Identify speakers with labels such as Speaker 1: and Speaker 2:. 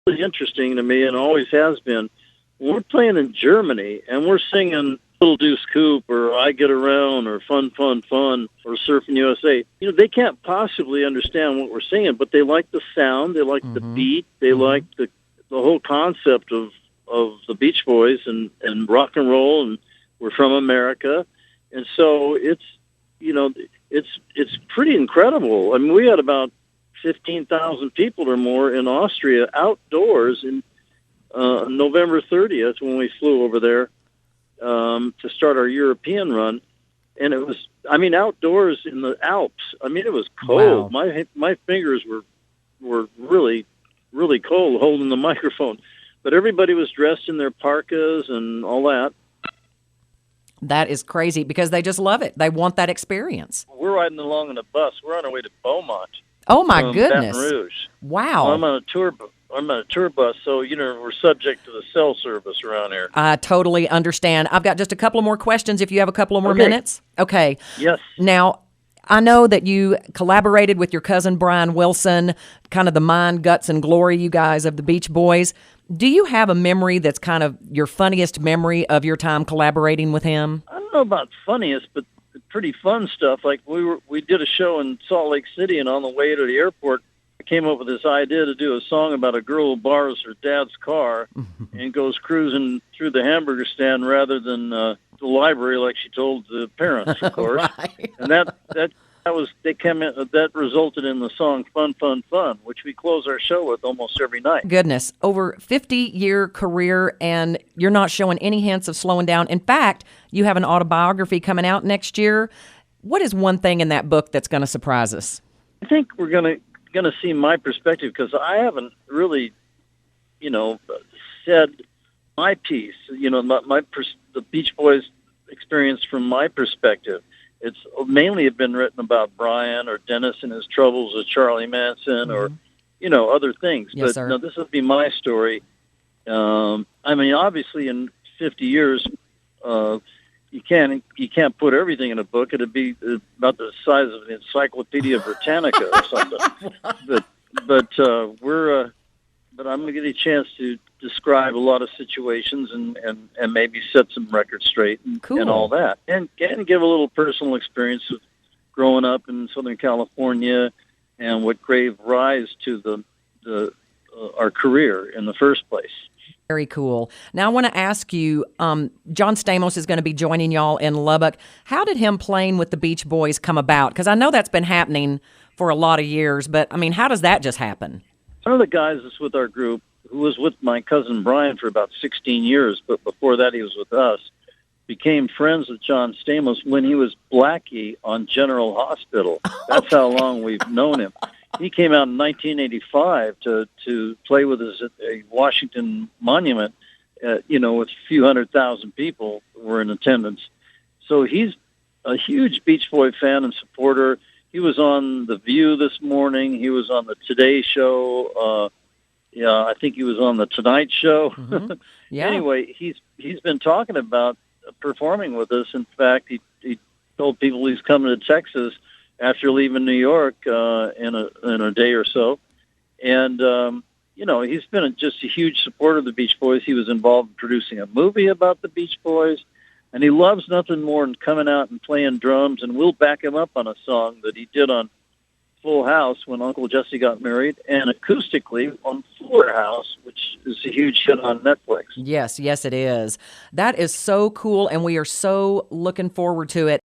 Speaker 1: really interesting to me and always has been. When we're playing in Germany and we're singing Little Deuce Coupe or I Get Around or Fun, Fun, Fun or Surfing USA, they can't possibly understand what we're singing, but they like the sound, they like the beat, they like the whole concept of the Beach Boys and rock and roll, and we're from America. And so it's pretty incredible. I mean, we had about 15,000 people or more in Austria outdoors in November 30th when we flew over there to start our European run. And it was, outdoors in the Alps. I mean, it was cold. Wow. My fingers were really, really cold holding the microphone. But everybody was dressed in their parkas and all that.
Speaker 2: That is crazy because they just love it. They want that experience.
Speaker 1: We're riding along in a bus. We're on our way to Beaumont.
Speaker 2: Oh, my goodness.
Speaker 1: Baton Rouge.
Speaker 2: Wow.
Speaker 1: Well, I'm on a tour bus, so, we're subject to the cell service around here.
Speaker 2: I totally understand. I've got just a couple of more questions if you have a couple of more minutes. Okay.
Speaker 1: Yes.
Speaker 2: Now, I know that you collaborated with your cousin Brian Wilson, kind of the mind, guts, and glory, you guys, of the Beach Boys. Do you have a memory that's kind of your funniest memory of your time collaborating with him?
Speaker 1: I don't know about funniest, but pretty fun stuff. Like we did a show in Salt Lake City, and on the way to the airport, I came up with this idea to do a song about a girl who borrows her dad's car and goes cruising through the hamburger stand rather than the library, like she told the parents, of course.
Speaker 2: Right.
Speaker 1: And that resulted in the song "Fun, Fun, Fun," which we close our show with almost every night.
Speaker 2: Goodness, over 50-year career, and you're not showing any hints of slowing down. In fact, you have an autobiography coming out next year. What is one thing in that book that's going to surprise us?
Speaker 1: I think we're going to see my perspective, because I haven't really, said my piece. The Beach Boys experience from my perspective. It's mainly been written about Brian or Dennis and his troubles with Charlie Manson or, other things.
Speaker 2: Yes,
Speaker 1: but
Speaker 2: sir.
Speaker 1: no, this would be my story. Obviously in 50 years, you can't put everything in a book. It'd be about the size of the Encyclopedia Britannica or something. But I'm going to get a chance to describe a lot of situations and maybe set some records straight and all that. And give a little personal experience of growing up in Southern California and what gave rise to our career in the first place.
Speaker 2: Very cool. Now, I want to ask you, John Stamos is going to be joining y'all in Lubbock. How did him playing with the Beach Boys come about? Because I know that's been happening for a lot of years, but, how does that just happen?
Speaker 1: One of the guys that's with our group, who was with my cousin Brian for about 16 years, but before that he was with us, became friends with John Stamos when he was Blackie on General Hospital. That's how long we've known him. He came out in 1985 to play with us at a Washington Monument, with a few 100,000 people were in attendance. So he's a huge Beach Boy fan and supporter. He was on The View this morning. He was on the Today Show. I think he was on the Tonight Show.
Speaker 2: Mm-hmm. Yeah.
Speaker 1: Anyway, he's been talking about performing with us. In fact, he told people he's coming to Texas after leaving New York in a day or so. And, he's been just a huge supporter of the Beach Boys. He was involved in producing a movie about the Beach Boys. And he loves nothing more than coming out and playing drums. And we'll back him up on a song that he did on Full House when Uncle Jesse got married, and acoustically on Fuller House, which is a huge hit on Netflix.
Speaker 2: Yes, it is. That is so cool, and we are so looking forward to it.